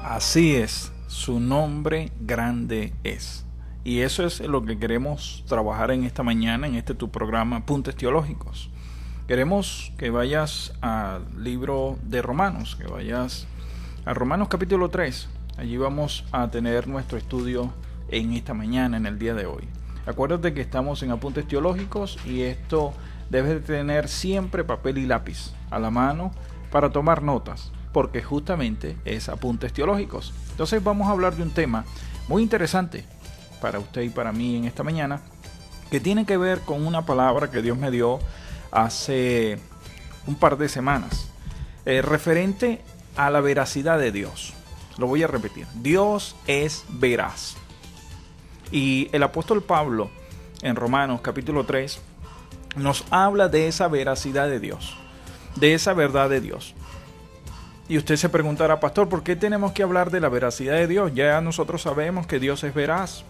Así es, su nombre grande es. Y eso es lo que queremos trabajar en esta mañana, en este tu programa, Apuntes Teológicos. Queremos que vayas al libro de Romanos, que vayas a Romanos capítulo 3. Allí vamos a tener nuestro estudio en esta mañana, en el día de hoy. Acuérdate que estamos en Apuntes Teológicos y esto debes de tener siempre papel y lápiz a la mano para tomar notas, porque justamente es Apuntes Teológicos. Entonces vamos a hablar de un tema muy interesante para usted y para mí en esta mañana, que tiene que ver con una palabra que Dios me dio hace un par de semanas, referente a la veracidad de Dios. Lo voy a repetir: Dios es veraz. Y el apóstol Pablo en Romanos capítulo 3 nos habla de esa veracidad de Dios, de esa verdad de Dios. Y usted se preguntará: pastor, ¿por qué tenemos que hablar de la veracidad de Dios? Ya nosotros sabemos que Dios es veraz,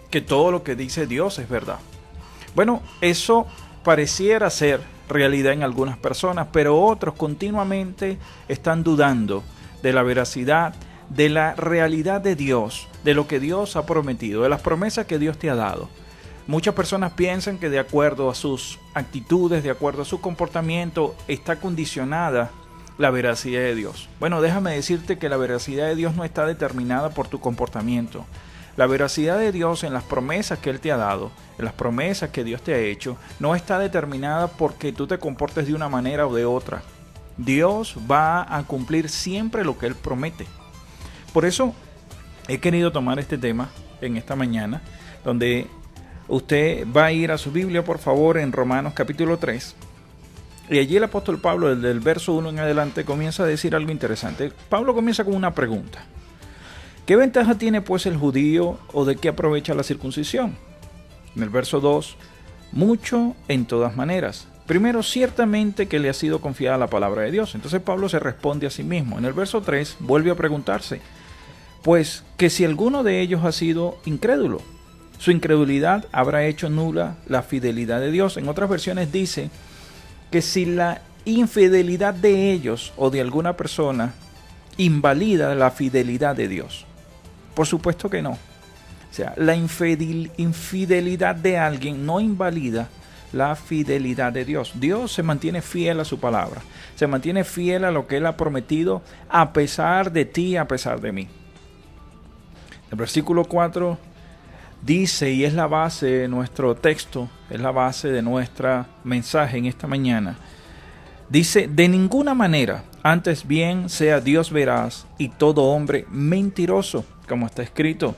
que todo lo que dice Dios es verdad. Bueno, eso pareciera ser realidad en algunas personas, pero otros continuamente están dudando de la veracidad, de la realidad de Dios, de lo que Dios ha prometido, de las promesas que Dios te ha dado. Muchas personas piensan que de acuerdo a sus actitudes, de acuerdo a su comportamiento, está condicionada la veracidad de Dios. Bueno, déjame decirte que la veracidad de Dios no está determinada por tu comportamiento. La veracidad de Dios en las promesas que Él te ha dado, en las promesas que Dios te ha hecho, no está determinada porque tú te comportes de una manera o de otra. Dios va a cumplir siempre lo que Él promete. Por eso he querido tomar este tema en esta mañana, donde usted va a ir a su Biblia, por favor, en Romanos capítulo 3. Y allí el apóstol Pablo, desde el verso 1 en adelante, comienza a decir algo interesante. Pablo comienza con una pregunta: ¿qué ventaja tiene pues el judío, o de qué aprovecha la circuncisión? En el verso 2, mucho en todas maneras. Primero, ciertamente que le ha sido confiada la palabra de Dios. Entonces Pablo se responde a sí mismo. En el verso 3 vuelve a preguntarse: pues que si alguno de ellos ha sido incrédulo, su incredulidad habrá hecho nula la fidelidad de Dios. En otras versiones dice que si la infidelidad de ellos o de alguna persona invalida la fidelidad de Dios. Por supuesto que no. O sea, la infidelidad de alguien no invalida la fidelidad de Dios. Dios se mantiene fiel a su palabra, se mantiene fiel a lo que Él ha prometido, a pesar de ti, a pesar de mí. El versículo 4 dice, y es la base de nuestro texto, es la base de nuestra mensaje en esta mañana. Dice: de ninguna manera, antes bien sea Dios veraz y todo hombre mentiroso, como está escrito,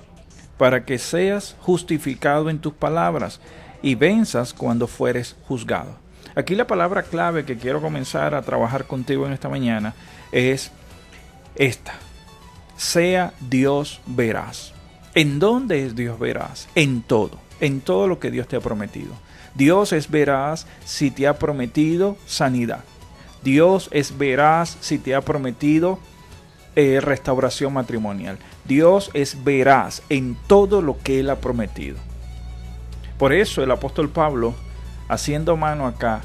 para que seas justificado en tus palabras y venzas cuando fueres juzgado. Aquí la palabra clave que quiero comenzar a trabajar contigo en esta mañana es esta: sea Dios veraz. ¿En dónde es Dios veraz? En todo lo que Dios te ha prometido. Dios es veraz si te ha prometido sanidad. Dios es veraz si te ha prometido restauración matrimonial. Dios es veraz en todo lo que Él ha prometido. Por eso el apóstol Pablo, haciendo mano acá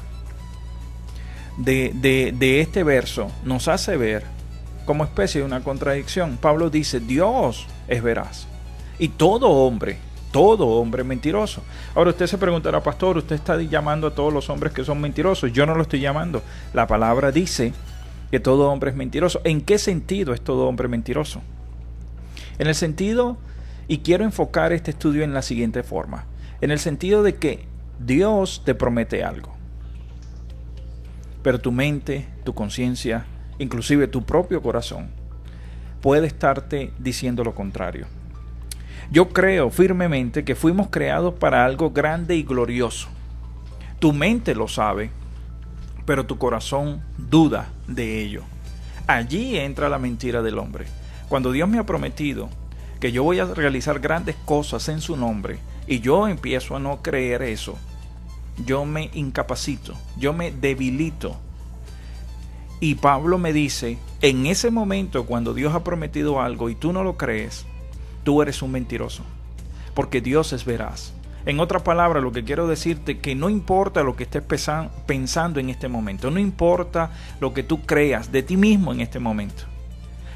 de este verso, nos hace ver como especie de una contradicción. Pablo dice: Dios es veraz y todo hombre mentiroso. Ahora usted se preguntará: pastor, usted está llamando a todos los hombres que son mentirosos. Yo no lo estoy llamando. La palabra dice que todo hombre es mentiroso. ¿En qué sentido es todo hombre mentiroso? En el sentido, y quiero enfocar este estudio en la siguiente forma, en el sentido de que Dios te promete algo, pero tu mente, tu conciencia, inclusive tu propio corazón, puede estarte diciendo lo contrario. Yo creo firmemente que fuimos creados para algo grande y glorioso. Tu mente lo sabe, pero tu corazón duda de ello. Allí entra la mentira del hombre. Cuando Dios me ha prometido que yo voy a realizar grandes cosas en su nombre y yo empiezo a no creer eso, yo me incapacito, yo me debilito. Y Pablo me dice, en ese momento cuando Dios ha prometido algo y tú no lo crees, tú eres un mentiroso, porque Dios es veraz. En otras palabras, lo que quiero decirte que no importa lo que estés pensando en este momento, no importa lo que tú creas de ti mismo en este momento,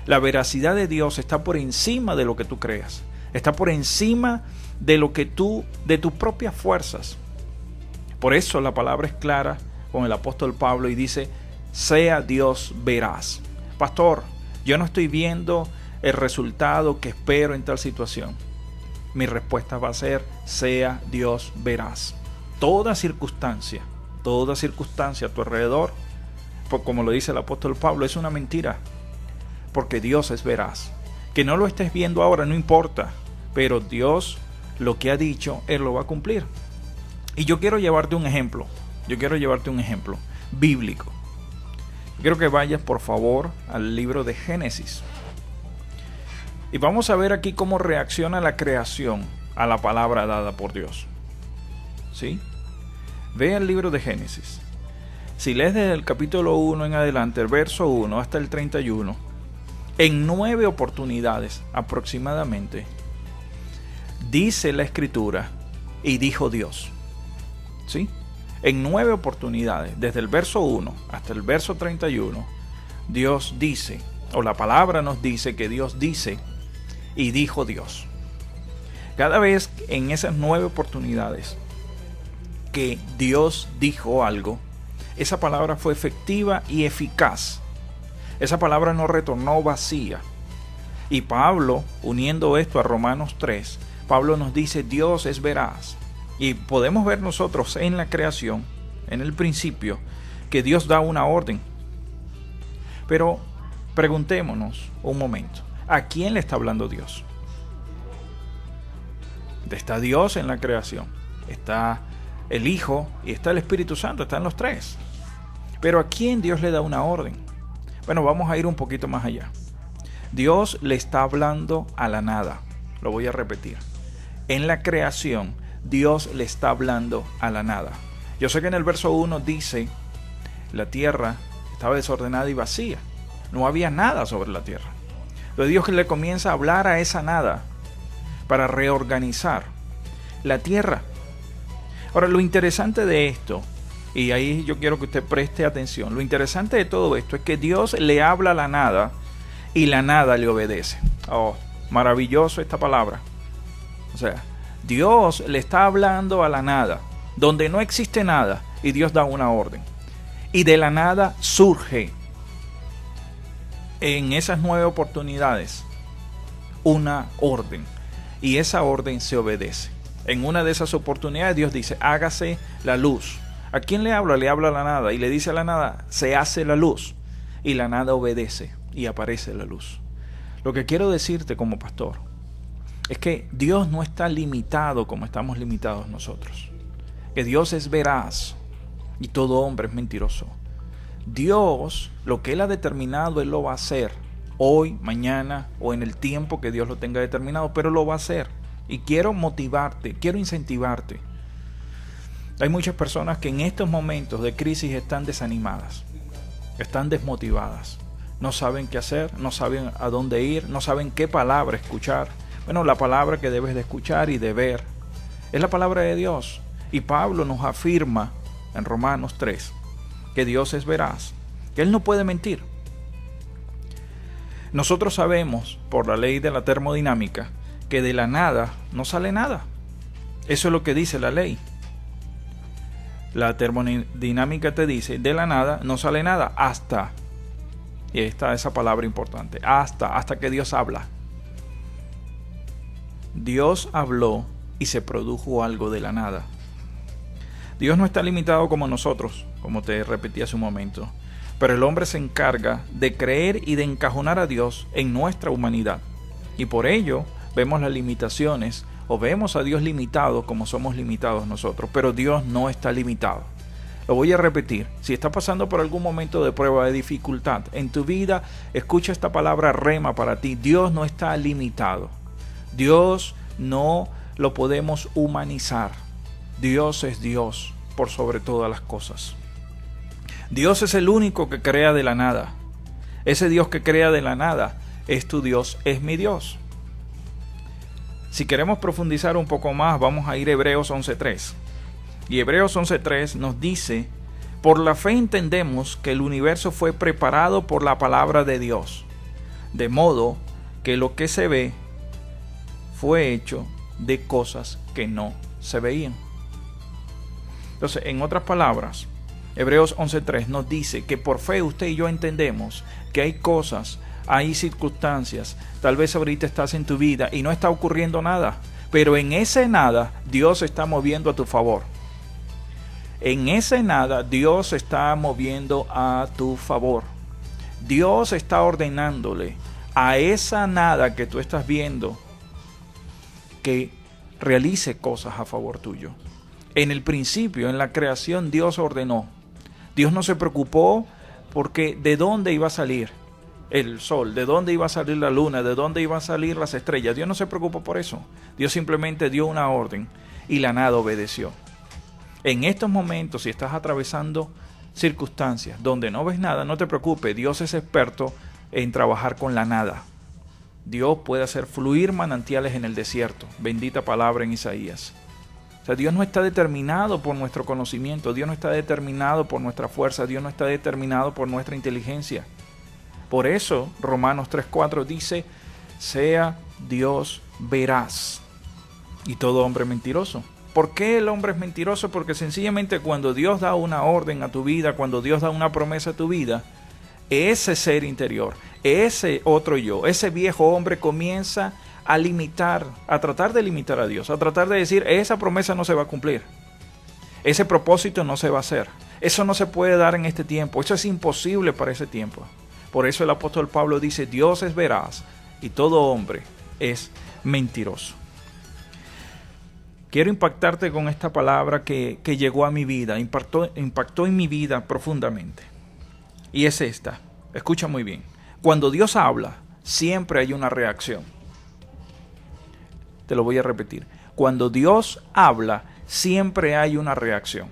La veracidad de Dios está por encima de lo que tú creas. Está por encima de de tus propias fuerzas. Por eso la palabra es clara con el apóstol Pablo y dice, sea Dios veraz. Pastor, yo no estoy viendo el resultado que espero en tal situación. Mi respuesta va a ser, sea Dios veraz. Toda circunstancia a tu alrededor, pues como lo dice el apóstol Pablo, es una mentira. Porque Dios es veraz. Que no lo estés viendo ahora no importa, pero Dios lo que ha dicho, Él lo va a cumplir. Y yo quiero llevarte un ejemplo. Bíblico. Quiero que vayas por favor al libro de Génesis. Y vamos a ver aquí cómo reacciona la creación a la palabra dada por Dios. ¿Sí? Ve el libro de Génesis. Si lees desde el capítulo 1 en adelante, el verso 1 hasta el 31, en 9 oportunidades aproximadamente, dice la Escritura, y dijo Dios. ¿Sí? En 9 oportunidades, desde el verso 1 hasta el verso 31, Dios dice, o la palabra nos dice que Dios dice, y dijo Dios. Cada vez en esas 9 oportunidades que Dios dijo algo, esa palabra fue efectiva y eficaz. Esa palabra no retornó vacía. Y Pablo, uniendo esto a Romanos 3, Pablo nos dice, Dios es veraz. Y podemos ver nosotros en la creación, en el principio, que Dios da una orden. Pero preguntémonos un momento, ¿a quién le está hablando Dios? Está Dios en la creación, está el Hijo y está el Espíritu Santo, están los tres. Pero ¿a quién Dios le da una orden? Bueno, vamos a ir un poquito más allá. Dios le está hablando a la nada. Lo voy a repetir. En la creación, Dios le está hablando a la nada. Yo sé que en el verso 1 dice, la tierra estaba desordenada y vacía. No había nada sobre la tierra. Pero Dios le comienza a hablar a esa nada para reorganizar la tierra. Ahora, lo interesante de esto, y ahí yo quiero que usted preste atención, lo interesante de todo esto es que Dios le habla a la nada y la nada le obedece. Oh, maravilloso esta palabra. O sea, Dios le está hablando a la nada, donde no existe nada, y Dios da una orden. Y de la nada surge, en esas 9 oportunidades, una orden. Y esa orden se obedece. En una de esas oportunidades Dios dice, hágase la luz. ¿A quién le habla? Le habla a la nada y le dice a la nada, se hace la luz. Y la nada obedece y aparece la luz. Lo que quiero decirte como pastor es que Dios no está limitado como estamos limitados nosotros. Que Dios es veraz y todo hombre es mentiroso. Dios, lo que Él ha determinado, Él lo va a hacer. Hoy, mañana o en el tiempo que Dios lo tenga determinado, pero lo va a hacer. Y quiero motivarte, quiero incentivarte. Hay muchas personas que en estos momentos de crisis están desanimadas, están desmotivadas, no saben qué hacer, no saben a dónde ir, no saben qué palabra escuchar. Bueno, la palabra que debes de escuchar y de ver es la palabra de Dios. Y Pablo nos afirma en Romanos 3 que Dios es veraz, que Él no puede mentir. Nosotros sabemos, por la ley de la termodinámica, que de la nada no sale nada. Eso es lo que dice la ley. La termodinámica te dice, de la nada no sale nada hasta, y ahí está esa palabra importante, hasta que Dios habla. Dios habló y se produjo algo de la nada. Dios no está limitado como nosotros, como te repetí hace un momento, pero el hombre se encarga de creer y de encajonar a Dios en nuestra humanidad. Y por ello vemos las limitaciones o vemos a Dios limitado como somos limitados nosotros, pero Dios no está limitado. Lo voy a repetir, si estás pasando por algún momento de prueba, de dificultad en tu vida, escucha esta palabra rema para ti. Dios no está limitado. Dios no lo podemos humanizar. Dios es Dios por sobre todas las cosas. Dios es el único que crea de la nada. Ese Dios que crea de la nada es tu Dios, es mi Dios. Si queremos profundizar un poco más, vamos a ir a Hebreos 11.3. Y Hebreos 11.3 nos dice, por la fe entendemos que el universo fue preparado por la palabra de Dios, De modo que lo que se ve fue hecho de cosas que no se veían. Entonces, en otras palabras, Hebreos 11:3 nos dice que por fe usted y yo entendemos que hay cosas, hay circunstancias, tal vez ahorita estás en tu vida y no está ocurriendo nada, pero en ese nada Dios se está moviendo a tu favor. En ese nada Dios se está moviendo a tu favor. Dios está ordenándole a esa nada que tú estás viendo que realice cosas a favor tuyo. En el principio, en la creación, Dios ordenó. Dios no se preocupó porque de dónde iba a salir el sol, de dónde iba a salir la luna, de dónde iban a salir las estrellas. Dios no se preocupó por eso. Dios simplemente dio una orden y la nada obedeció. En estos momentos, si estás atravesando circunstancias donde no ves nada, no te preocupes. Dios es experto en trabajar con la nada. Dios puede hacer fluir manantiales en el desierto. Bendita palabra en Isaías. O sea, Dios no está determinado por nuestro conocimiento. Dios no está determinado por nuestra fuerza. Dios no está determinado por nuestra inteligencia. Por eso, Romanos 3:4 dice, sea Dios veraz y todo hombre mentiroso. ¿Por qué el hombre es mentiroso? Porque sencillamente cuando Dios da una orden a tu vida, cuando Dios da una promesa a tu vida, ese ser interior, ese otro yo, ese viejo hombre comienza a limitar, a tratar de limitar a Dios, a tratar de decir, esa promesa no se va a cumplir, ese propósito no se va a hacer, eso no se puede dar en este tiempo, eso es imposible para ese tiempo. Por eso el apóstol Pablo dice, Dios es veraz y todo hombre es mentiroso. Quiero impactarte con esta palabra que llegó a mi vida, impactó en mi vida profundamente. Y es esta, escucha muy bien. Cuando Dios habla, siempre hay una reacción. Te lo voy a repetir. Cuando Dios habla, siempre hay una reacción.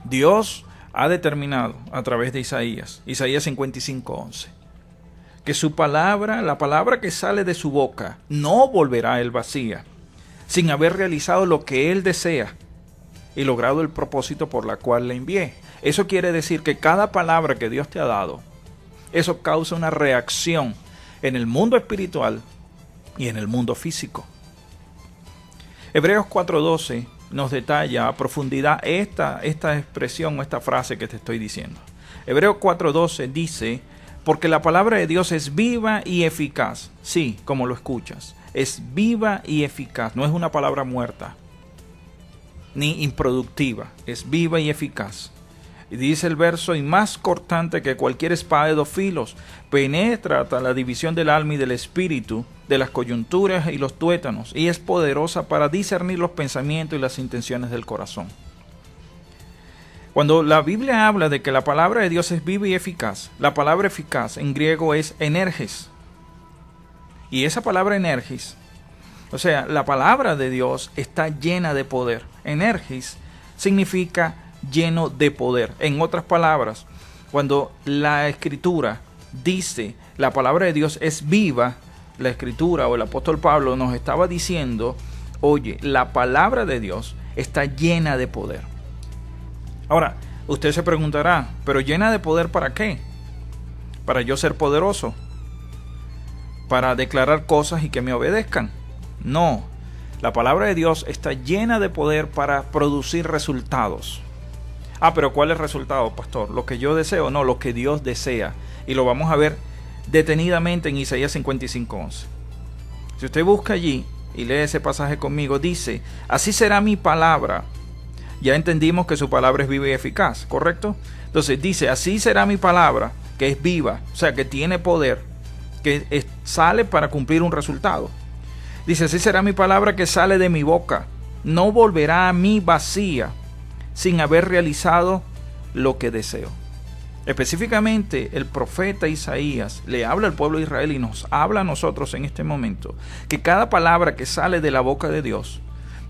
Dios ha determinado a través de Isaías 55:11, que su palabra, la palabra que sale de su boca, no volverá a él vacía, sin haber realizado lo que él desea y logrado el propósito por la cual le envié. Eso quiere decir que cada palabra que Dios te ha dado, eso causa una reacción en el mundo espiritual y en el mundo físico. Hebreos 4:12 nos detalla a profundidad esta expresión o esta frase que te estoy diciendo. Hebreos 4:12 dice, porque la palabra de Dios es viva y eficaz. Sí, como lo escuchas, es viva y eficaz, no es una palabra muerta ni improductiva, es viva y eficaz. Y dice el verso, y más cortante que cualquier espada de 2 filos, penetra hasta la división del alma y del espíritu, de las coyunturas y los tuétanos, y es poderosa para discernir los pensamientos y las intenciones del corazón. Cuando la Biblia habla de que la palabra de Dios es viva y eficaz, la palabra eficaz en griego es energes. Y esa palabra energis, o sea, la palabra de Dios está llena de poder. Energis significa lleno de poder. En otras palabras, cuando la escritura dice la palabra de Dios es viva, la escritura o el apóstol Pablo nos estaba diciendo, oye, la palabra de Dios está llena de poder. Ahora, usted se preguntará, ¿pero llena de poder para qué? ¿Para yo ser poderoso? ¿Para declarar cosas y que me obedezcan? No, la palabra de Dios está llena de poder para producir resultados. Pero ¿cuál es el resultado, pastor? ¿Lo que yo deseo? No, lo que Dios desea. Y lo vamos a ver detenidamente en Isaías 55:11. Si usted busca allí y lee ese pasaje conmigo, dice, así será mi palabra. Ya entendimos que su palabra es viva y eficaz, ¿correcto? Entonces dice, así será mi palabra, que es viva, o sea, que tiene poder, que sale para cumplir un resultado. Dice, así será mi palabra que sale de mi boca. No volverá a mí vacía, sin haber realizado lo que deseo. Específicamente, el profeta Isaías le habla al pueblo de Israel y nos habla a nosotros en este momento, que cada palabra que sale de la boca de Dios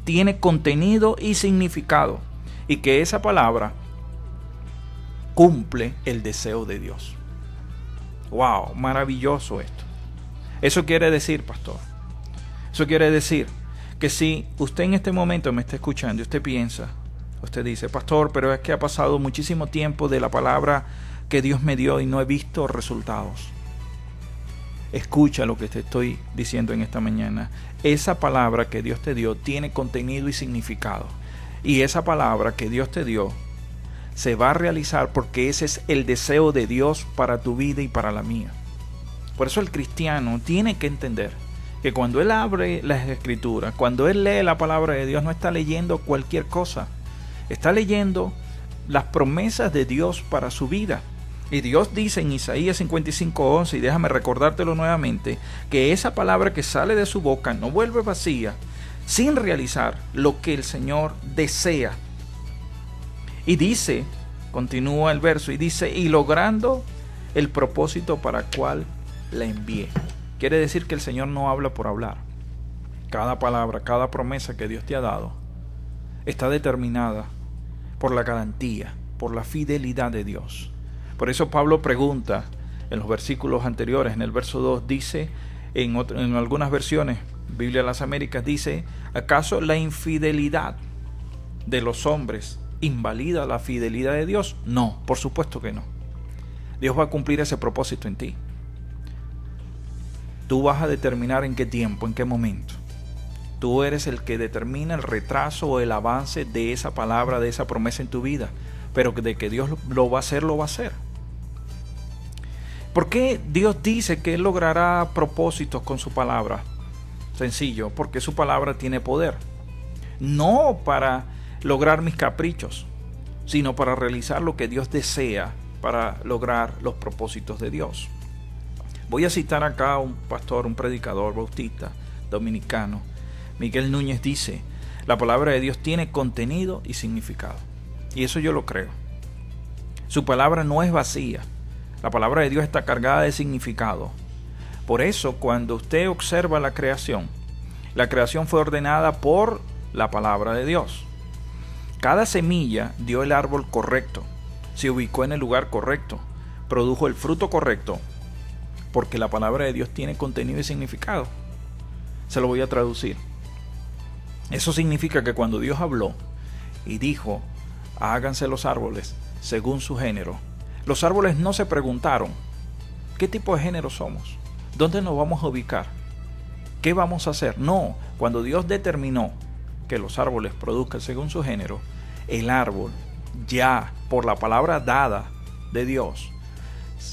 tiene contenido y significado, y que esa palabra cumple el deseo de Dios. ¡Wow! Maravilloso esto. Eso quiere decir, pastor, eso quiere decir que si usted en este momento me está escuchando y usted piensa, usted dice, pastor, pero es que ha pasado muchísimo tiempo de la palabra que Dios me dio y no he visto resultados. escucha lo que te estoy diciendo en esta mañana. Esa palabra que Dios te dio tiene contenido y significado. Y esa palabra que Dios te dio se va a realizar porque ese es el deseo de Dios para tu vida y para la mía. Por eso el cristiano tiene que entender que cuando él abre las escrituras, cuando él lee la palabra de Dios, no está leyendo cualquier cosa. Está leyendo las promesas de Dios para su vida. Y Dios dice en Isaías 55:11, y déjame recordártelo nuevamente, que esa palabra que sale de su boca no vuelve vacía, sin realizar lo que el Señor desea. Y dice, continúa el verso, y dice, y logrando el propósito para cual la envié. Quiere decir que el Señor no habla por hablar. Cada palabra, cada promesa que Dios te ha dado está determinada por la garantía, por la fidelidad de Dios. Por eso Pablo pregunta en los versículos anteriores, en el verso 2 dice, en algunas versiones, Biblia de las Américas dice, ¿acaso la infidelidad de los hombres invalida la fidelidad de Dios? No, por supuesto que no. Dios va a cumplir ese propósito en ti. Tú vas a determinar en qué tiempo, en qué momento. Tú eres el que determina el retraso o el avance de esa palabra, de esa promesa en tu vida. Pero de que Dios lo va a hacer, lo va a hacer. ¿Por qué Dios dice que Él logrará propósitos con su palabra? Sencillo, porque su palabra tiene poder. No para lograr mis caprichos, sino para realizar lo que Dios desea, para lograr los propósitos de Dios. Voy a citar acá a un pastor, un predicador bautista dominicano. Miguel Núñez dice, la palabra de Dios tiene contenido y significado. Y eso yo lo creo. Su palabra no es vacía. La palabra de Dios está cargada de significado. Por eso, cuando usted observa la creación fue ordenada por la palabra de Dios. Cada semilla dio el árbol correcto, se ubicó en el lugar correcto, produjo el fruto correcto, porque la palabra de Dios tiene contenido y significado. Se lo voy a traducir. Eso significa que cuando Dios habló y dijo, háganse los árboles según su género, los árboles no se preguntaron, ¿qué tipo de género somos? ¿Dónde nos vamos a ubicar? ¿Qué vamos a hacer? No, cuando Dios determinó que los árboles produzcan según su género, el árbol ya por la palabra dada de Dios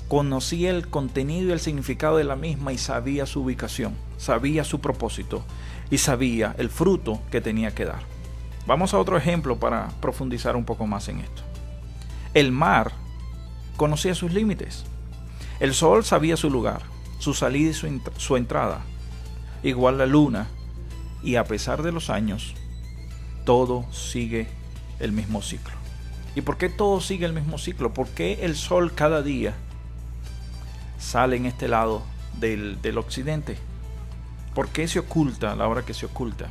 conocía el contenido y el significado de la misma y sabía su ubicación, sabía su propósito y sabía el fruto que tenía que dar. Vamos a otro ejemplo para profundizar un poco más en esto. El mar conocía sus límites. El sol sabía su lugar, su salida y su entrada. Igual la luna. Y a pesar de los años, todo sigue el mismo ciclo. ¿Y por qué todo sigue el mismo ciclo? ¿Por qué el sol cada día sale en este lado del occidente? ¿Por qué se oculta a la hora que se oculta?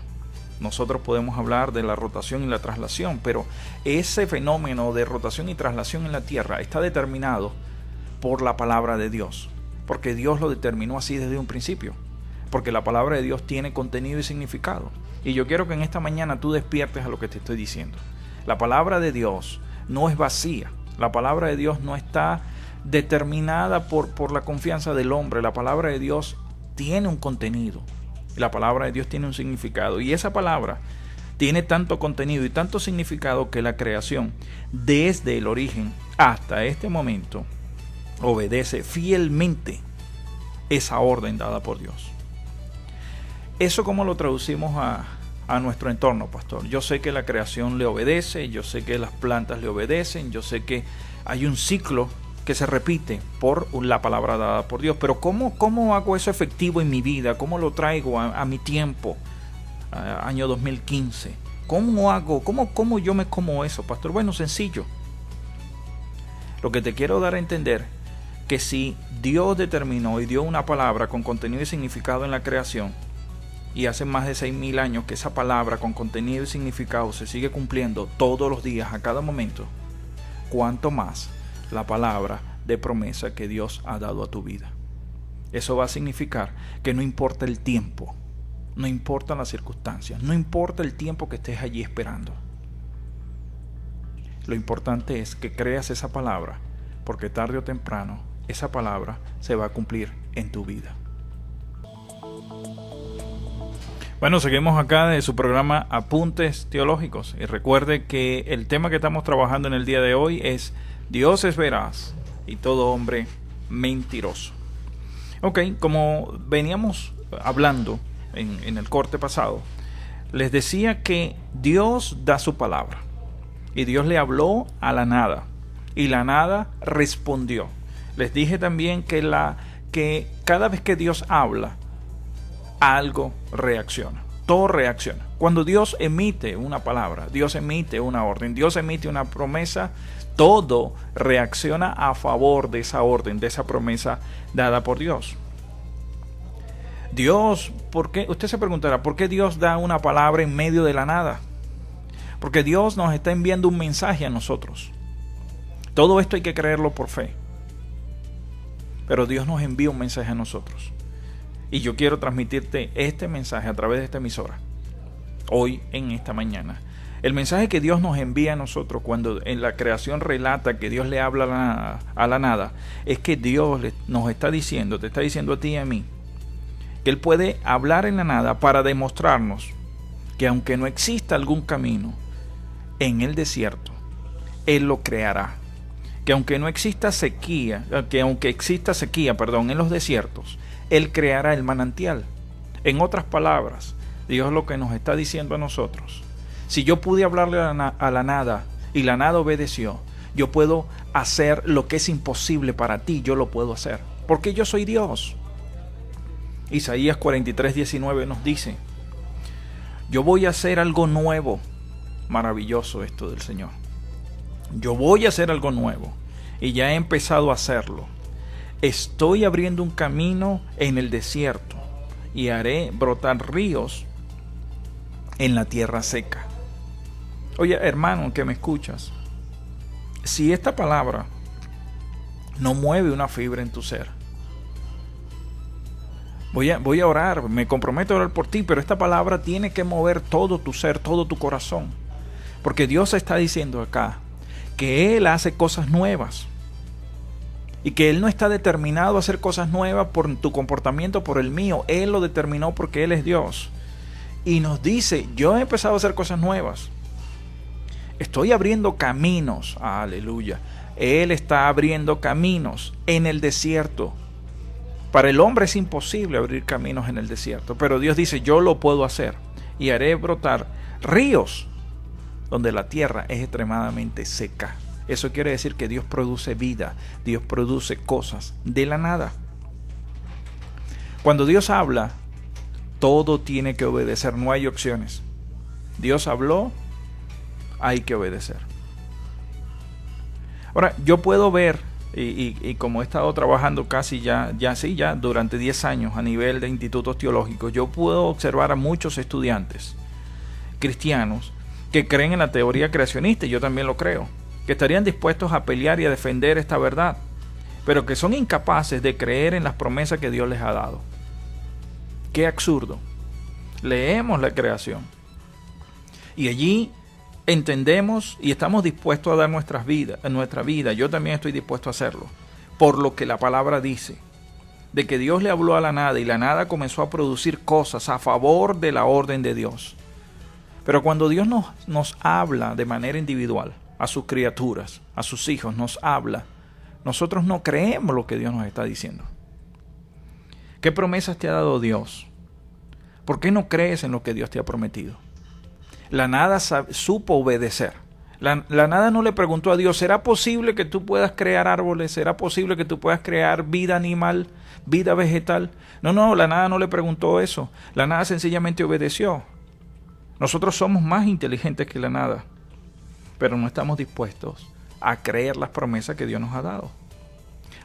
Nosotros podemos hablar de la rotación y la traslación, pero ese fenómeno de rotación y traslación en la Tierra está determinado por la palabra de Dios, porque Dios lo determinó así desde un principio, porque la palabra de Dios tiene contenido y significado. Y yo quiero que en esta mañana tú despiertes a lo que te estoy diciendo. La palabra de Dios no es vacía, la palabra de Dios no está determinada por la confianza del hombre. La palabra de Dios tiene un contenido. La palabra de Dios tiene un significado. Y esa palabra tiene tanto contenido y tanto significado que la creación, desde el origen hasta este momento, obedece fielmente esa orden dada por Dios. ¿Eso cómo lo traducimos a nuestro entorno, pastor? Yo sé que la creación le obedece, yo sé que las plantas le obedecen, yo sé que hay un ciclo que se repite por la palabra dada por Dios. Pero ¿cómo hago eso efectivo en mi vida? ¿Cómo lo traigo a mi tiempo? Año 2015. ¿Cómo hago? ¿Cómo yo me como eso, pastor? Bueno, sencillo. Lo que te quiero dar a entender, que si Dios determinó y dio una palabra con contenido y significado en la creación, y hace más de 6,000 años que esa palabra con contenido y significado se sigue cumpliendo todos los días, a cada momento, ¿cuánto más la palabra de promesa que Dios ha dado a tu vida? Eso va a significar que no importa el tiempo, no importan las circunstancias, no importa el tiempo que estés allí esperando. Lo importante es que creas esa palabra, porque tarde o temprano esa palabra se va a cumplir en tu vida. Bueno, seguimos acá de su programa Apuntes Teológicos. Y recuerde que el tema que estamos trabajando en el día de hoy es Dios es veraz y todo hombre mentiroso. Ok, como veníamos hablando en el corte pasado, les decía que Dios da su palabra. Y Dios le habló a la nada. Y la nada respondió. Les dije también que cada vez que Dios habla, algo reacciona. Todo reacciona. Cuando Dios emite una palabra, Dios emite una orden, Dios emite una promesa, todo reacciona a favor de esa orden, de esa promesa dada por Dios. Dios, ¿por qué? Usted se preguntará, ¿por qué Dios da una palabra en medio de la nada? Porque Dios nos está enviando un mensaje a nosotros. Todo esto hay que creerlo por fe. Pero Dios nos envía un mensaje a nosotros. Y yo quiero transmitirte este mensaje a través de esta emisora, hoy, en esta mañana. El mensaje que Dios nos envía a nosotros cuando en la creación relata que Dios le habla a la nada, es que Dios nos está diciendo, te está diciendo a ti y a mí, que Él puede hablar en la nada para demostrarnos que aunque no exista algún camino en el desierto, Él lo creará. Que aunque no exista sequía, en los desiertos, Él creará el manantial. En otras palabras, Dios lo que nos está diciendo a nosotros: si yo pude hablarle a la nada y la nada obedeció, yo puedo hacer lo que es imposible para ti, yo lo puedo hacer, porque yo soy Dios. Isaías 43:19 nos dice: yo voy a hacer algo nuevo. Maravilloso esto del Señor. Yo voy a hacer algo nuevo y ya he empezado a hacerlo. Estoy abriendo un camino en el desierto y haré brotar ríos en la tierra seca. Oye, hermano que me escuchas, si esta palabra no mueve una fibra en tu ser, voy a orar, me comprometo a orar por ti, pero esta palabra tiene que mover todo tu ser, todo tu corazón. Porque Dios está diciendo acá que Él hace cosas nuevas. Y que Él no está determinado a hacer cosas nuevas por tu comportamiento, por el mío. Él lo determinó porque Él es Dios. Y nos dice, yo he empezado a hacer cosas nuevas. Estoy abriendo caminos. Aleluya. Él está abriendo caminos en el desierto. Para el hombre es imposible abrir caminos en el desierto. Pero Dios dice, yo lo puedo hacer. Y haré brotar ríos donde la tierra es extremadamente seca. Eso quiere decir que Dios produce vida, Dios produce cosas de la nada. Cuando Dios habla, todo tiene que obedecer, no hay opciones. Dios habló, hay que obedecer. Ahora, yo puedo ver, y como he estado trabajando casi ya durante 10 años a nivel de institutos teológicos, yo puedo observar a muchos estudiantes cristianos que creen en la teoría creacionista, y yo también lo creo, que estarían dispuestos a pelear y a defender esta verdad, pero que son incapaces de creer en las promesas que Dios les ha dado. ¡Qué absurdo! Leemos la creación y allí entendemos y estamos dispuestos a dar nuestra vida. Yo también estoy dispuesto a hacerlo, por lo que la palabra dice, de que Dios le habló a la nada y la nada comenzó a producir cosas a favor de la orden de Dios. Pero cuando Dios nos habla de manera individual, a sus criaturas, a sus hijos, nos habla, nosotros no creemos lo que Dios nos está diciendo. ¿Qué promesas te ha dado Dios? ¿Por qué no crees en lo que Dios te ha prometido? La nada supo obedecer. La nada no le preguntó a Dios, ¿será posible que tú puedas crear árboles? ¿Será posible que tú puedas crear vida animal, vida vegetal? No, la nada no le preguntó eso. La nada sencillamente obedeció. Nosotros somos más inteligentes que la nada, pero no estamos dispuestos a creer las promesas que Dios nos ha dado.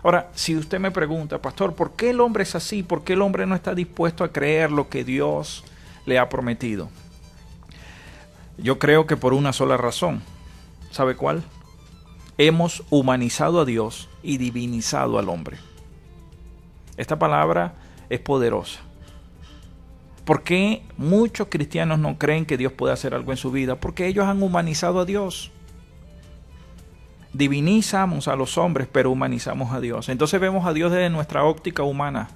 Ahora, si usted me pregunta, pastor, ¿por qué el hombre es así? ¿Por qué el hombre no está dispuesto a creer lo que Dios le ha prometido? Yo creo que por una sola razón. ¿Sabe cuál? Hemos humanizado a Dios y divinizado al hombre. Esta palabra es poderosa. ¿Por qué muchos cristianos no creen que Dios puede hacer algo en su vida? Porque ellos han humanizado a Dios. Divinizamos a los hombres, pero humanizamos a Dios. Entonces vemos a Dios desde nuestra óptica humana.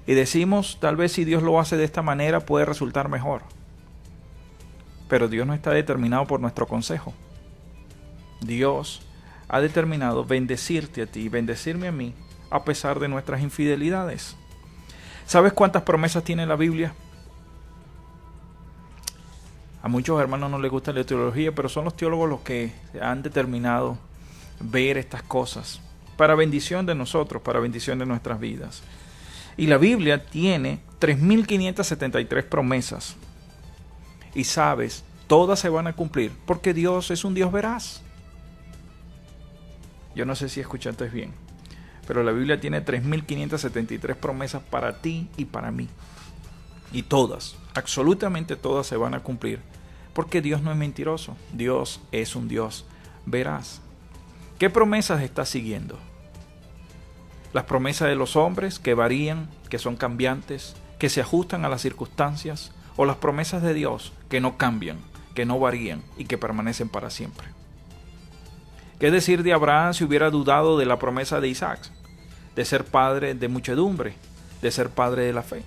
Y decimos, tal vez si Dios lo hace de esta manera puede resultar mejor. Pero Dios no está determinado por nuestro consejo. Dios ha determinado bendecirte a ti y bendecirme a mí a pesar de nuestras infidelidades. ¿Sabes cuántas promesas tiene la Biblia? A muchos hermanos no les gusta la teología, pero son los teólogos los que han determinado ver estas cosas para bendición de nosotros, para bendición de nuestras vidas. Y la Biblia tiene 3.573 promesas. Y sabes, todas se van a cumplir porque Dios es un Dios veraz. Yo no sé si escuchaste bien, pero la Biblia tiene 3.573 promesas para ti y para mí. Y todas, absolutamente todas se van a cumplir porque Dios no es mentiroso. Dios es un Dios veraz. ¿Qué promesas estás siguiendo? Las promesas de los hombres que varían, que son cambiantes, que se ajustan a las circunstancias, o las promesas de Dios que no cambian, que no varían y que permanecen para siempre. ¿Qué decir de Abraham si hubiera dudado de la promesa de Isaac, de ser padre de muchedumbre, de ser padre de la fe?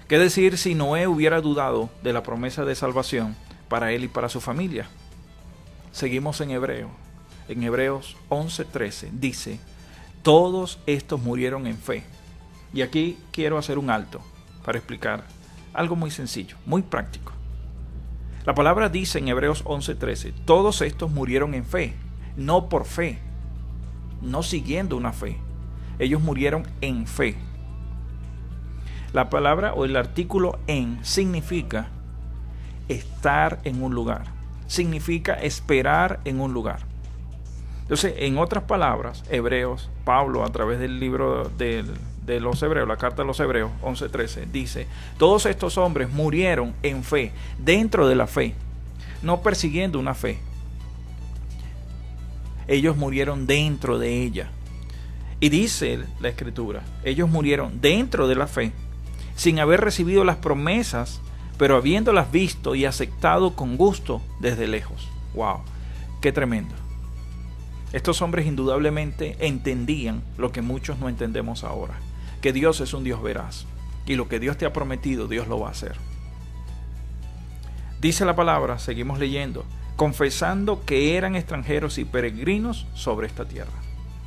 ¿Qué decir si Noé hubiera dudado de la promesa de salvación para él y para su familia? Seguimos en Hebreos. En Hebreos 11:13 dice: todos estos murieron en fe. Y aquí quiero hacer un alto para explicar algo muy sencillo, muy práctico. La palabra dice en Hebreos 11:13, todos estos murieron en fe, no por fe, no siguiendo una fe. Ellos murieron en fe. La palabra o el artículo en significa estar en un lugar, significa esperar en un lugar. Entonces, en otras palabras, Hebreos, Pablo a través del libro de los Hebreos, la carta de los Hebreos 11:13, dice: todos estos hombres murieron en fe, dentro de la fe, no persiguiendo una fe. Ellos murieron dentro de ella. Y dice la Escritura, ellos murieron dentro de la fe, sin haber recibido las promesas, pero habiéndolas visto y aceptado con gusto desde lejos. ¡Wow! ¡Qué tremendo! Estos hombres indudablemente entendían lo que muchos no entendemos ahora, que Dios es un Dios veraz, y lo que Dios te ha prometido, Dios lo va a hacer. Dice la palabra, seguimos leyendo, confesando que eran extranjeros y peregrinos sobre esta tierra.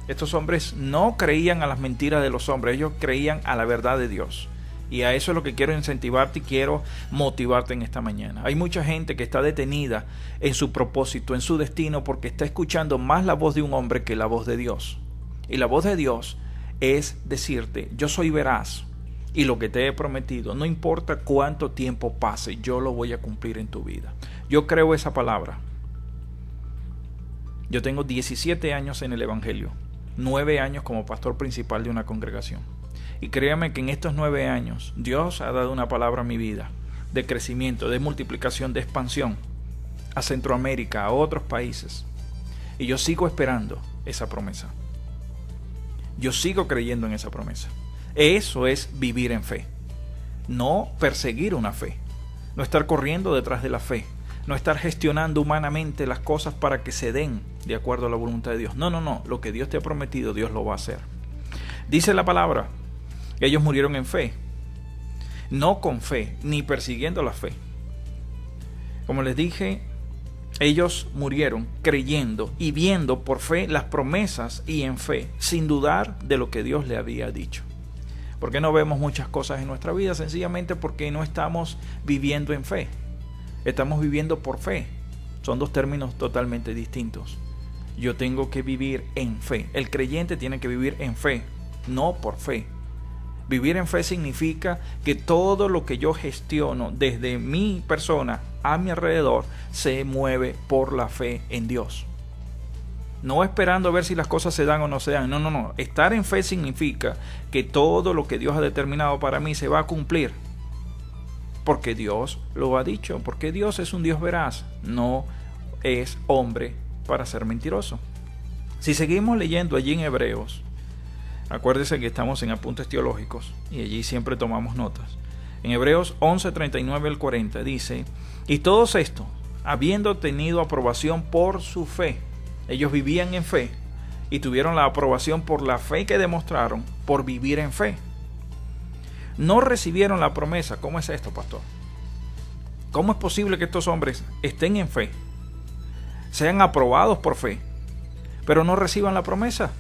Estos hombres no creían a las mentiras de los hombres, ellos creían a la verdad de Dios. Y a eso es lo que quiero incentivarte y quiero motivarte en esta mañana. Hay mucha gente que está detenida en su propósito, en su destino, porque está escuchando más la voz de un hombre que la voz de Dios. Y la voz de Dios es decirte, yo soy veraz y lo que te he prometido, no importa cuánto tiempo pase, yo lo voy a cumplir en tu vida. Yo creo esa palabra. Yo tengo 17 años en el Evangelio, 9 años como pastor principal de una congregación. Y créame que en estos 9 años Dios ha dado una palabra a mi vida de crecimiento, de multiplicación, de expansión a Centroamérica, a otros países. Y yo sigo esperando esa promesa. Yo sigo creyendo en esa promesa. Eso es vivir en fe. No perseguir una fe. No estar corriendo detrás de la fe. No estar gestionando humanamente las cosas para que se den de acuerdo a la voluntad de Dios. No. Lo que Dios te ha prometido, Dios lo va a hacer. Dice la palabra, ellos murieron en fe. No con fe, ni persiguiendo la fe. Como les dije, ellos murieron creyendo y viendo por fe las promesas y en fe, sin dudar de lo que Dios le había dicho. ¿Por qué no vemos muchas cosas en nuestra vida? Sencillamente porque no estamos viviendo en fe. Estamos viviendo por fe. Son dos términos totalmente distintos. Yo tengo que vivir en fe. El creyente tiene que vivir en fe, no por fe. Vivir en fe significa que todo lo que yo gestiono desde mi persona a mi alrededor se mueve por la fe en Dios. No esperando a ver si las cosas se dan o no se dan. No. Estar en fe significa que todo lo que Dios ha determinado para mí se va a cumplir. Porque Dios lo ha dicho. Porque Dios es un Dios veraz. No es hombre para ser mentiroso. Si seguimos leyendo allí en Hebreos, acuérdese que estamos en apuntes teológicos y allí siempre tomamos notas. En Hebreos 11:39 al 40 dice: y todos estos, habiendo tenido aprobación por su fe, ellos vivían en fe y tuvieron la aprobación por la fe que demostraron por vivir en fe. no recibieron la promesa. ¿Cómo es esto, pastor? ¿Cómo es posible que estos hombres estén en fe, sean aprobados por fe, pero no reciban la promesa?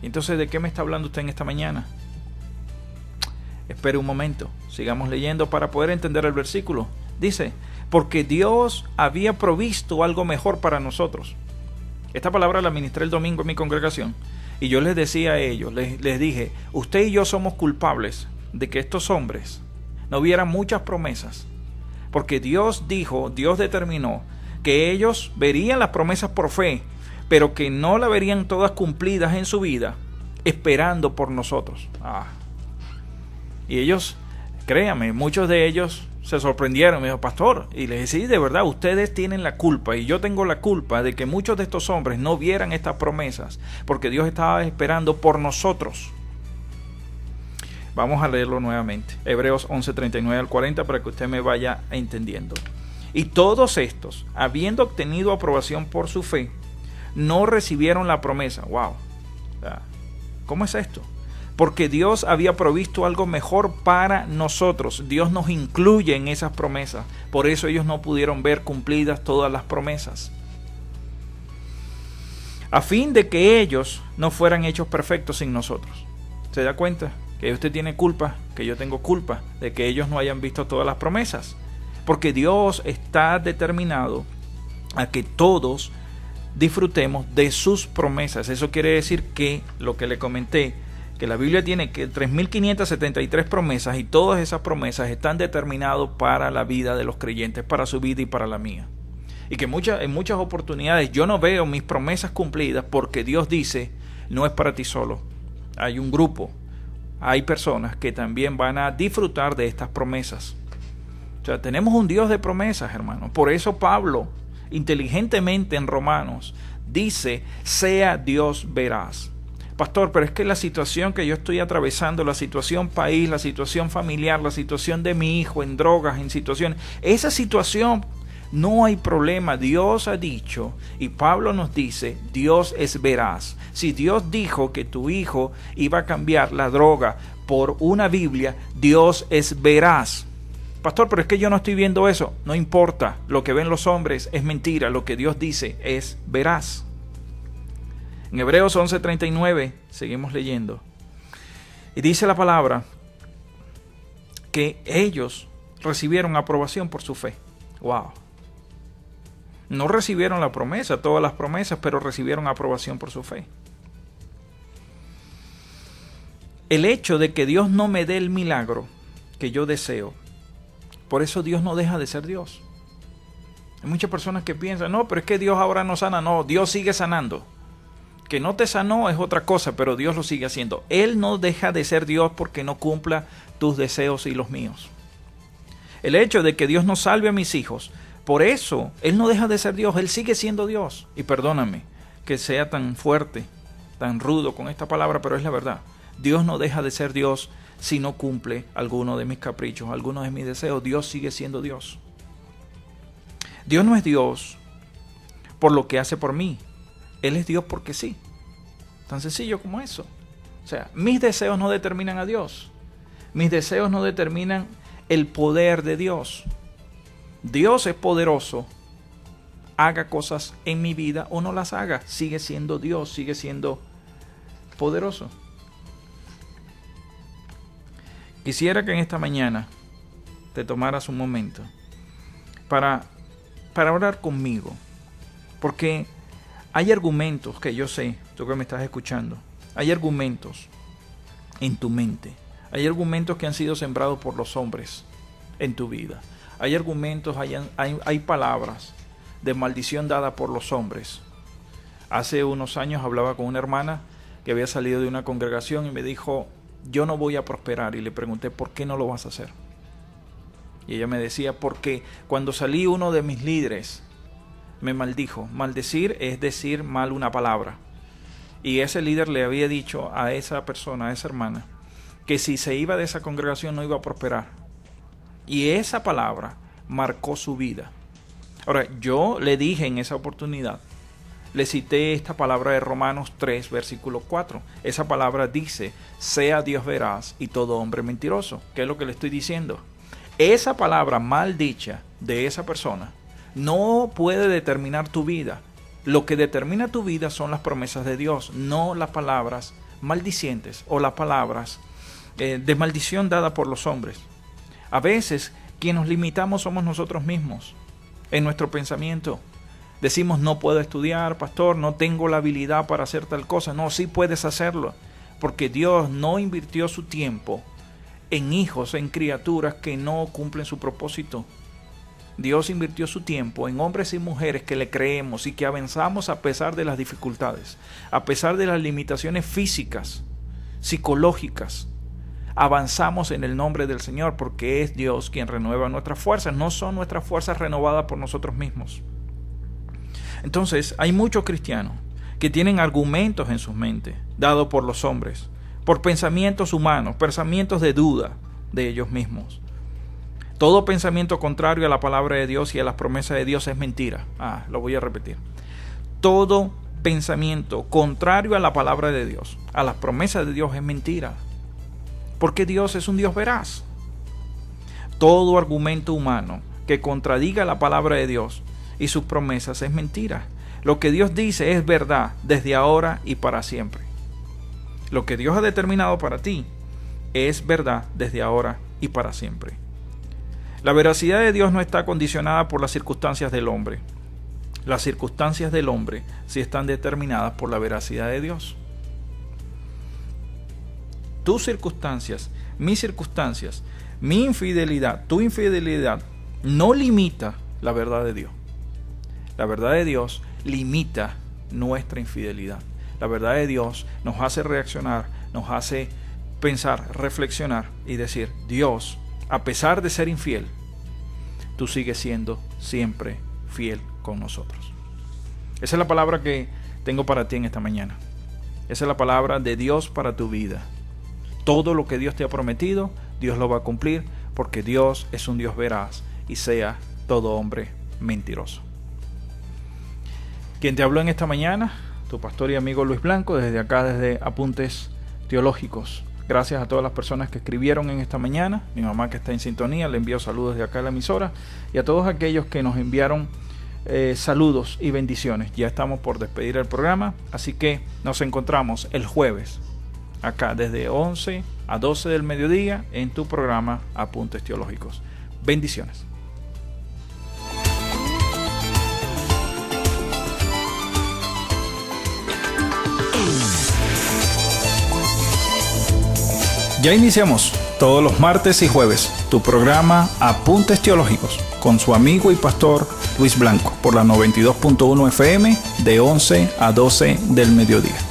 Entonces, ¿de qué me está hablando usted en esta mañana? Espere un momento, sigamos leyendo para poder entender el versículo. Dice, porque Dios había provisto algo mejor para nosotros. Esta palabra la ministré el domingo en mi congregación y yo les decía a ellos, les dije, usted y yo somos culpables de que estos hombres no vieran muchas promesas, porque Dios dijo, Dios determinó que ellos verían las promesas por fe, pero que no la verían todas cumplidas en su vida, esperando por nosotros. Y ellos, créanme, muchos de ellos se sorprendieron, me dijo, pastor, y les dije, sí, de verdad, ustedes tienen la culpa, y yo tengo la culpa de que muchos de estos hombres no vieran estas promesas, porque Dios estaba esperando por nosotros. Vamos a leerlo nuevamente, Hebreos 11:39 al 40, para que usted me vaya entendiendo. Y todos estos, habiendo obtenido aprobación por su fe, no recibieron la promesa. Wow, ¿cómo es esto? Porque Dios había provisto algo mejor para nosotros. Dios nos incluye en esas promesas. Por eso ellos no pudieron ver cumplidas todas las promesas. A fin de que ellos no fueran hechos perfectos sin nosotros. ¿Se da cuenta? Que usted tiene culpa, que yo tengo culpa de que ellos no hayan visto todas las promesas. Porque Dios está determinado a que todos disfrutemos de sus promesas. Eso quiere decir que, lo que le comenté, que la Biblia tiene que 3.573 promesas y todas esas promesas están determinadas para la vida de los creyentes, para su vida y para la mía. Y que en muchas oportunidades yo no veo mis promesas cumplidas porque Dios dice, no es para ti solo. Hay un grupo, hay personas que también van a disfrutar de estas promesas. O sea, tenemos un Dios de promesas, hermano. Por eso Pablo, inteligentemente en Romanos, dice, sea Dios veraz. Pastor, pero es que la situación que yo estoy atravesando, la situación país, la situación familiar, la situación de mi hijo en drogas, en situaciones, esa situación no hay problema. Dios ha dicho, y Pablo nos dice, Dios es veraz. Si Dios dijo que tu hijo iba a cambiar la droga por una Biblia, Dios es veraz. Pastor, pero es que yo no estoy viendo eso. No importa, lo que ven los hombres es mentira, lo que Dios dice es veraz. En Hebreos 11:39, seguimos leyendo. Y dice la palabra que ellos recibieron aprobación por su fe. Wow. No recibieron la promesa, todas las promesas, pero recibieron aprobación por su fe. El hecho de que Dios no me dé el milagro que yo deseo, por eso Dios no deja de ser Dios. Hay muchas personas que piensan, no, pero es que Dios ahora no sana. No, Dios sigue sanando. Que no te sanó es otra cosa, pero Dios lo sigue haciendo. Él no deja de ser Dios porque no cumpla tus deseos y los míos. El hecho de que Dios no salve a mis hijos, por eso Él no deja de ser Dios, Él sigue siendo Dios. Y perdóname que sea tan fuerte, tan rudo con esta palabra, pero es la verdad. Dios no deja de ser Dios si no cumple alguno de mis caprichos, alguno de mis deseos. Dios sigue siendo Dios. Dios no es Dios por lo que hace por mí. Él es Dios porque sí. Tan sencillo como eso. O sea, mis deseos no determinan a Dios. Mis deseos no determinan el poder de Dios. Dios es poderoso. Haga cosas en mi vida o no las haga. Sigue siendo Dios, sigue siendo poderoso. Quisiera que en esta mañana te tomaras un momento para orar conmigo. Porque hay argumentos que yo sé, tú que me estás escuchando, hay argumentos en tu mente, hay argumentos que han sido sembrados por los hombres en tu vida, hay argumentos, hay palabras de maldición dadas por los hombres. Hace unos años hablaba con una hermana que había salido de una congregación y me dijo, yo no voy a prosperar, y le pregunté, ¿por qué no lo vas a hacer? Y ella me decía, porque cuando salí uno de mis líderes me maldijo. Maldecir es decir mal una palabra. Y ese líder le había dicho a esa persona, a esa hermana, que si se iba de esa congregación no iba a prosperar. Y esa palabra marcó su vida. Ahora, yo le dije en esa oportunidad, le cité esta palabra de Romanos 3, versículo 4. Esa palabra dice, sea Dios veraz y todo hombre mentiroso. ¿Qué es lo que le estoy diciendo? Esa palabra mal dicha de esa persona no puede determinar tu vida. Lo que determina tu vida son las promesas de Dios, no las palabras maldicientes o las palabras de maldición dadas por los hombres. A veces, quien nos limitamos somos nosotros mismos en nuestro pensamiento. Decimos, no puedo estudiar, pastor, no tengo la habilidad para hacer tal cosa. No, sí puedes hacerlo, porque Dios no invirtió su tiempo en hijos, en criaturas que no cumplen su propósito. Dios invirtió su tiempo en hombres y mujeres que le creemos y que avanzamos a pesar de las dificultades, a pesar de las limitaciones físicas, psicológicas. Avanzamos en el nombre del Señor porque es Dios quien renueva nuestras fuerzas, no son nuestras fuerzas renovadas por nosotros mismos. Entonces, hay muchos cristianos que tienen argumentos en sus mentes, dados por los hombres, por pensamientos humanos, pensamientos de duda de ellos mismos. Todo pensamiento contrario a la palabra de Dios y a las promesas de Dios es mentira. Lo voy a repetir. Todo pensamiento contrario a la palabra de Dios, a las promesas de Dios, es mentira. Porque Dios es un Dios veraz. Todo argumento humano que contradiga la palabra de Dios y sus promesas es mentira. Lo que Dios dice es verdad desde ahora y para siempre. Lo que Dios ha determinado para ti es verdad desde ahora y para siempre. La veracidad de Dios no está condicionada por las circunstancias del hombre. Las circunstancias del hombre sí están determinadas por la veracidad de Dios. Tus circunstancias, mis circunstancias, mi infidelidad, tu infidelidad, no limita la verdad de Dios. La verdad de Dios limita nuestra infidelidad. La verdad de Dios nos hace reaccionar, nos hace pensar, reflexionar y decir, Dios, a pesar de ser infiel, tú sigues siendo siempre fiel con nosotros. Esa es la palabra que tengo para ti en esta mañana. Esa es la palabra de Dios para tu vida. Todo lo que Dios te ha prometido, Dios lo va a cumplir, porque Dios es un Dios veraz y sea todo hombre mentiroso. Quien te habló en esta mañana, tu pastor y amigo Luis Blanco, desde acá, desde Apuntes Teológicos. Gracias a todas las personas que escribieron en esta mañana. Mi mamá, que está en sintonía, le envío saludos de acá a la emisora. Y a todos aquellos que nos enviaron saludos y bendiciones. Ya estamos por despedir el programa, así que nos encontramos el jueves, acá desde 11 a 12 del mediodía, en tu programa Apuntes Teológicos. Bendiciones. Ya iniciamos todos los martes y jueves tu programa Apuntes Teológicos con su amigo y pastor Luis Blanco por la 92.1 FM de 11 a 12 del mediodía.